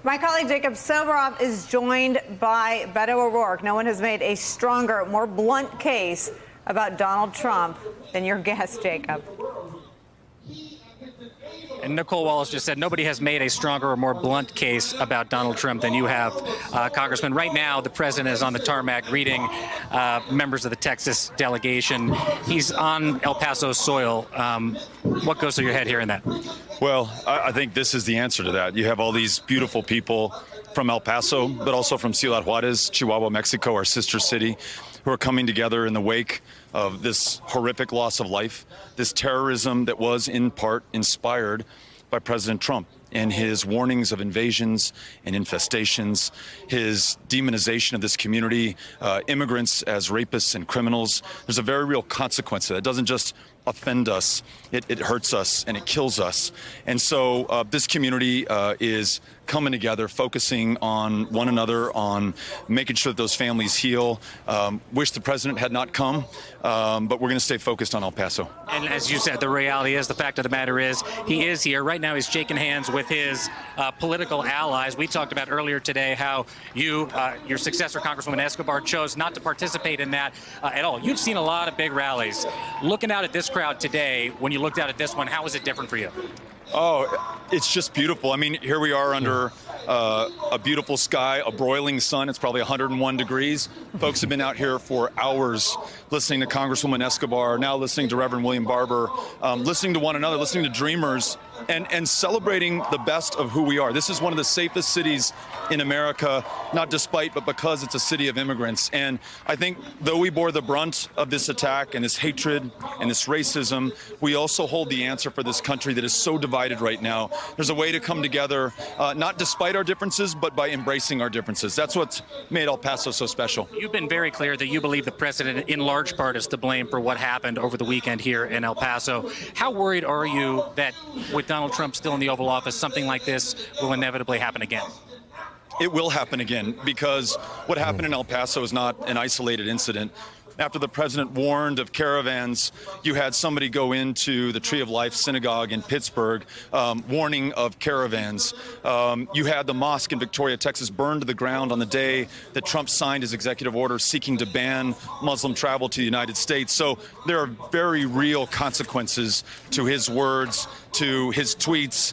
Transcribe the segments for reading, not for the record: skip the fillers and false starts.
My colleague Jacob Soboroff is joined by Beto O'Rourke. No one has made a stronger, more blunt case about Donald Trump than your guest, Jacob. And Nicolle Wallace just said nobody has made a stronger or more blunt case about Donald Trump than you have, Congressman. Right now, the president is on the tarmac greeting members of the Texas delegation. He's on El Paso soil. What goes through your head hearing that? Well, I think this is the answer to that. You have all these beautiful people from El Paso, but also from Ciudad Juarez, Chihuahua, Mexico, our sister city, who are coming together in the wake of this horrific loss of life, this terrorism that was in part inspired by President Trump and his warnings of invasions and infestations, his demonization of this community, immigrants as rapists and criminals. There's a very real consequence to that. It doesn't just offend us, it hurts us and it kills us. And so this community is coming together, focusing on one another, on making sure that those families heal. Wish the president had not come, but we're going to stay focused on El Paso. And as you said, the reality is, the fact of the matter is, he is here. Right now he's shaking hands with his political allies. We talked about earlier today how you, your successor, Congresswoman Escobar, chose not to participate in that at all. You've seen a lot of big rallies. Looking out at this crowd today, when you looked out at this one, how was it different for you? Oh, it's just beautiful. I mean, here we are under a beautiful sky, a broiling sun. It's probably 101 degrees. Folks have been out here for hours listening to Congresswoman Escobar, now listening to Reverend William Barber, listening to one another, listening to dreamers, and celebrating the best of who we are. This is one of the safest cities in America, not despite, but because it's a city of immigrants. And I think though we bore the brunt of this attack and this hatred and this racism, we also hold the answer for this country that is so divided right now. There's a way to come together, not despite our differences, but by embracing our differences. That's what's made El Paso so special. You've been very clear that you believe the president in large part is to blame for what happened over the weekend here in El Paso. How worried are you that with Donald Trump still in the Oval Office, something like this will inevitably happen again? It will happen again, because what happened in El Paso is not an isolated incident. After the president warned of caravans, you had somebody go into the Tree of Life synagogue in Pittsburgh, warning of caravans. You had the mosque in Victoria, Texas, burned to the ground on the day that Trump signed his executive order seeking to ban Muslim travel to the United States. So there are very real consequences to his words, to his tweets,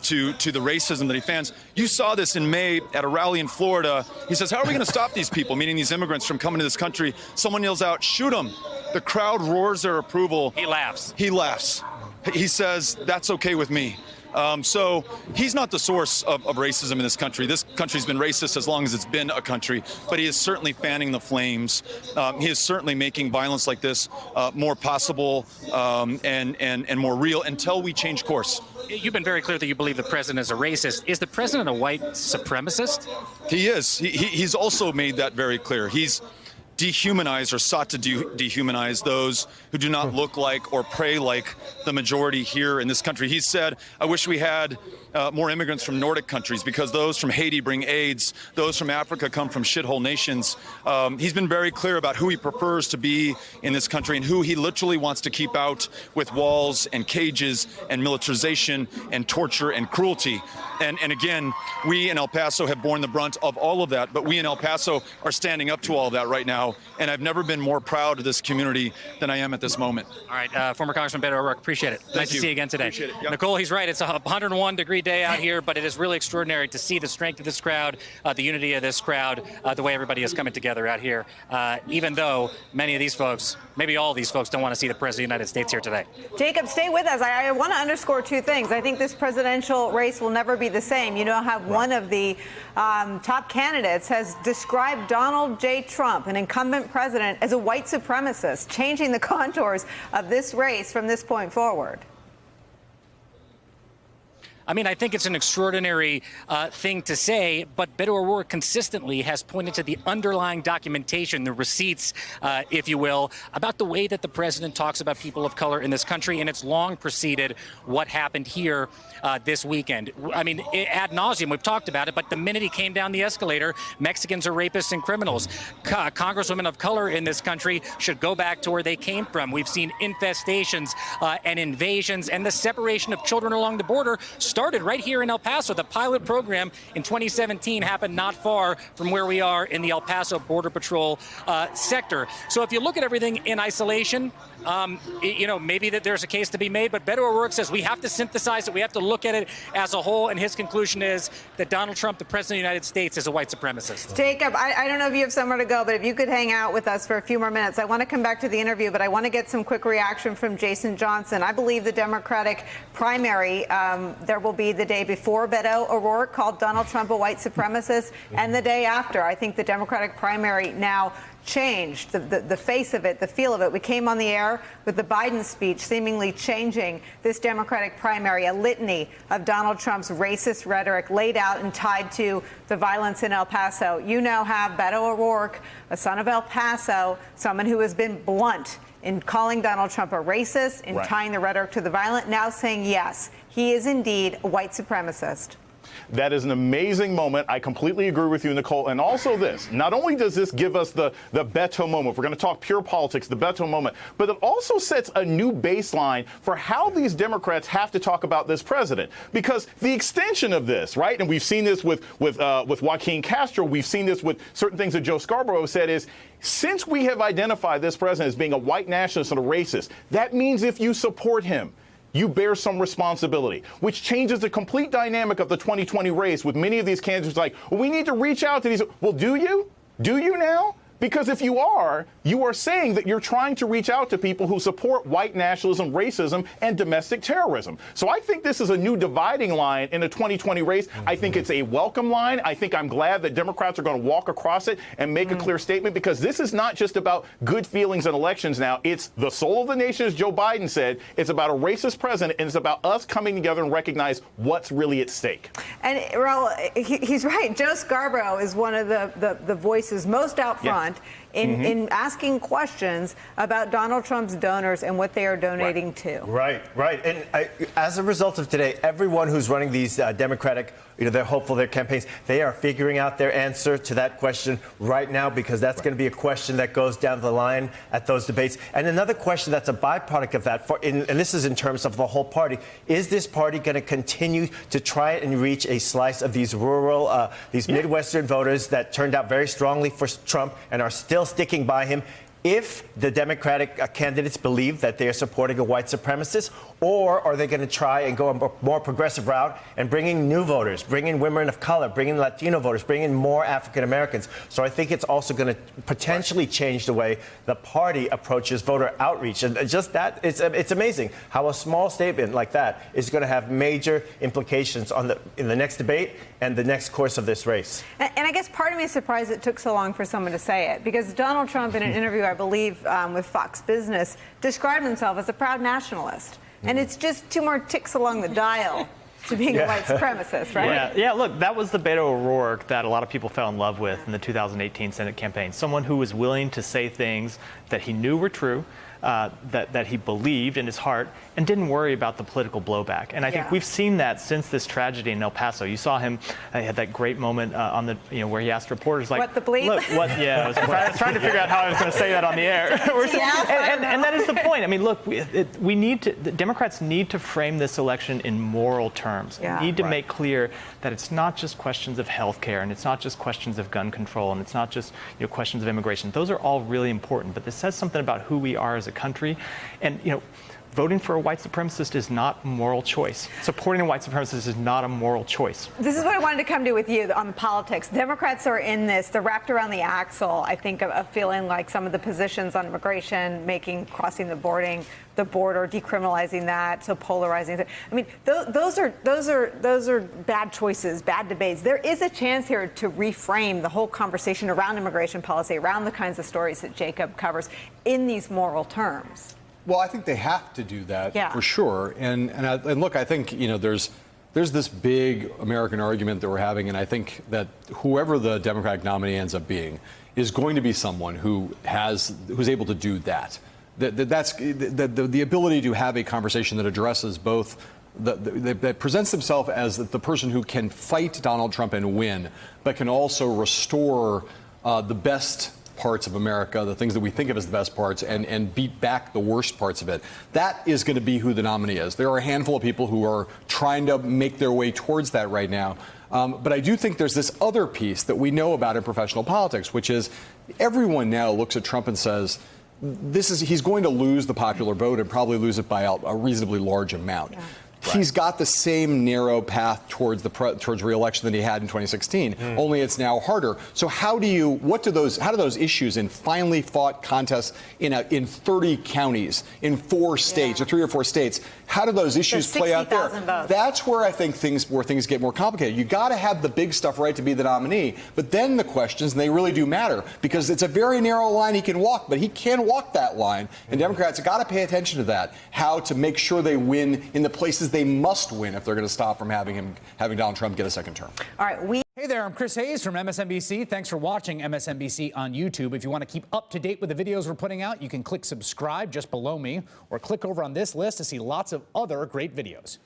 to the racism that he fans. You saw this in May at a rally in Florida. He says, how are we going to stop these people, meaning these immigrants, from coming to this country? Someone yells out, shoot them. The crowd roars their approval. He laughs. He laughs. He says, that's okay with me. So he's not the source of racism in this country. This country's been racist as long as it's been a country, but he is certainly fanning the flames. He is certainly making violence like this more possible and more real until we change course. You've been very clear that you believe the president is a racist. Is the president a white supremacist? He is. He's also made that very clear. He's dehumanize or sought to dehumanize those who do not look like or pray like the majority here in this country. He said, I wish we had more immigrants from Nordic countries, because those from Haiti bring AIDS, those from Africa come from shithole nations. He's been very clear about who he prefers to be in this country and who he literally wants to keep out with walls and cages and militarization and torture and cruelty. And again, we in El Paso have borne the brunt of all of that, but we in El Paso are standing up to all of that right now. And I've never been more proud of this community than I am at this moment. All right, former Congressman Beto O'Rourke, appreciate it. Nice to see you again today. Appreciate it. Yep. Nicolle, he's right. It's a 101-degree day out here, but it is really extraordinary to see the strength of this crowd, the unity of this crowd, the way everybody is coming together out here, even though many of these folks, maybe all of these folks, don't want to see the President of the United States here today. Jacob, stay with us. I want to underscore two things. I think this presidential race will never be the same. You know how one of the top candidates has described Donald J. Trump, an incumbent president, as a white supremacist, changing the contours of this race from this point forward. I mean, I think it's an extraordinary thing to say, but Beto O'Rourke consistently has pointed to the underlying documentation, the receipts, if you will, about the way that the president talks about people of color in this country, and it's long preceded what happened here this weekend. I mean, ad nauseum, we've talked about it, but the minute he came down the escalator, Mexicans are rapists and criminals. Congresswomen of color in this country should go back to where they came from. We've seen infestations and invasions, and the separation of children along the border started right here in El Paso. The pilot program in 2017 happened not far from where we are in the El Paso Border Patrol sector. So if you look at everything in isolation, maybe that there's a case to be made, but Beto O'Rourke says we have to synthesize it. We have to look at it as a whole. And his conclusion is that Donald Trump, the president of the United States, is a white supremacist. Jacob, I don't know if you have somewhere to go, but if you could hang out with us for a few more minutes. I want to come back to the interview, but I want to get some quick reaction from Jason Johnson. I believe the Democratic primary, there will be the day before Beto O'Rourke called Donald Trump a white supremacist, and the day after. I think the Democratic primary now changed the face of it, the feel of it. We came on the air with the Biden speech seemingly changing this Democratic primary, a litany of Donald Trump's racist rhetoric laid out and tied to the violence in El Paso. You now have Beto O'Rourke, a son of El Paso, someone who has been blunt in calling Donald Trump a racist, in tying the rhetoric to the violent, now saying, yes, he is indeed a white supremacist. That is an amazing moment. I completely agree with you, Nicolle. And also this, not only does this give us the Beto moment, if we're going to talk pure politics, the Beto moment, but it also sets a new baseline for how these Democrats have to talk about this president. Because the extension of this, right, and we've seen this with Joaquin Castro, we've seen this with certain things that Joe Scarborough said is, since we have identified this president as being a white nationalist and a racist, that means if you support him, you bear some responsibility, which changes the complete dynamic of the 2020 race with many of these candidates like, well, we need to reach out to these. Well, do you? Do you now? Because if you are saying that you're trying to reach out to people who support white nationalism, racism, and domestic terrorism. So I think this is a new dividing line in the 2020 race. I think it's a welcome line. I think I'm glad that Democrats are going to walk across it and make a clear statement, because this is not just about good feelings in elections now. It's the soul of the nation, as Joe Biden said. It's about a racist president, and it's about us coming together and recognize what's really at stake. And, Raul, he's right. Joe Scarborough is one of the voices most out front. In asking questions about Donald Trump's donors and what they are donating to. Right. And as a result of today, everyone who's running these Democratic, they're hopeful, their campaigns, they are figuring out their answer to that question right now, because that's going to be a question that goes down the line at those debates. And another question that's a byproduct of that, and this is in terms of the whole party, is this party going to continue to try and reach a slice of these rural, these Midwestern voters that turned out very strongly for Trump and are still sticking by him, if the Democratic candidates believe that they are supporting a white supremacist? Or are they going to try and go a more progressive route and bring in new voters, bring in women of color, bring in Latino voters, bring in more African Americans? So I think it's also going to potentially change the way the party approaches voter outreach. And just that, it's amazing how a small statement like that is going to have major implications in the next debate and the next course of this race. And I guess part of me is surprised it took so long for someone to say it, because Donald Trump, in an interview, I believe, with Fox Business, described himself as a proud nationalist. And it's just two more ticks along the dial to being a white supremacist, right? Yeah, look, that was the Beto O'Rourke that a lot of people fell in love with in the 2018 Senate campaign. Someone who was willing to say things that he knew were true, that he believed in his heart, and didn't worry about the political blowback. And I think we've seen that since this tragedy in El Paso. You saw him, he had that great moment on the, where he asked reporters, like, what the bleep? Look, what, I was trying to figure out how I was going to say that on the air. and that is the point. I mean, look, the Democrats need to frame this election in moral terms. They need to make clear that it's not just questions of health care, and it's not just questions of gun control, and it's not just questions of immigration. Those are all really important, but this says something about who we are as a country. And, voting for a white supremacist is not a moral choice. Supporting a white supremacist is not a moral choice. This is what I wanted to come to with you on the politics. Democrats are in this. They're wrapped around the axle, I think, of feeling like some of the positions on immigration, crossing the border, decriminalizing that, so polarizing. I mean, those are bad choices, bad debates. There is a chance here to reframe the whole conversation around immigration policy, around the kinds of stories that Jacob covers, in these moral terms. Well, I think they have to do that for sure. And look, I think, there's this big American argument that we're having, and I think that whoever the Democratic nominee ends up being is going to be someone who's able to do that. That's the ability to have a conversation that addresses both that presents themselves as the person who can fight Donald Trump and win, but can also restore the best parts of America, the things that we think of as the best parts, and beat back the worst parts of it. That is going to be who the nominee is. There are a handful of people who are trying to make their way towards that right now. But I do think there's this other piece that we know about in professional politics, which is everyone now looks at Trump and says, he's going to lose the popular vote and probably lose it by a reasonably large amount. Yeah. Right. He's got the same narrow path towards re-election that he had in 2016. Only it's now harder. So how do those issues in finely fought contests in 30 counties in 4 states or 3 or 4 states? How do those issues play out there? Votes. That's where I think things get more complicated. You got to have the big stuff right to be the nominee, but then the questions, and they really do matter, because it's a very narrow line he can walk, but he can walk that line, and Democrats have got to pay attention to that. How to make sure they win in the places they must win if they're going to stop from having Donald Trump get a second term. All right, Hey there, I'm Chris Hayes from MSNBC. Thanks for watching MSNBC on YouTube. If you want to keep up to date with the videos we're putting out, you can click subscribe just below me, or click over on this list to see lots of other great videos.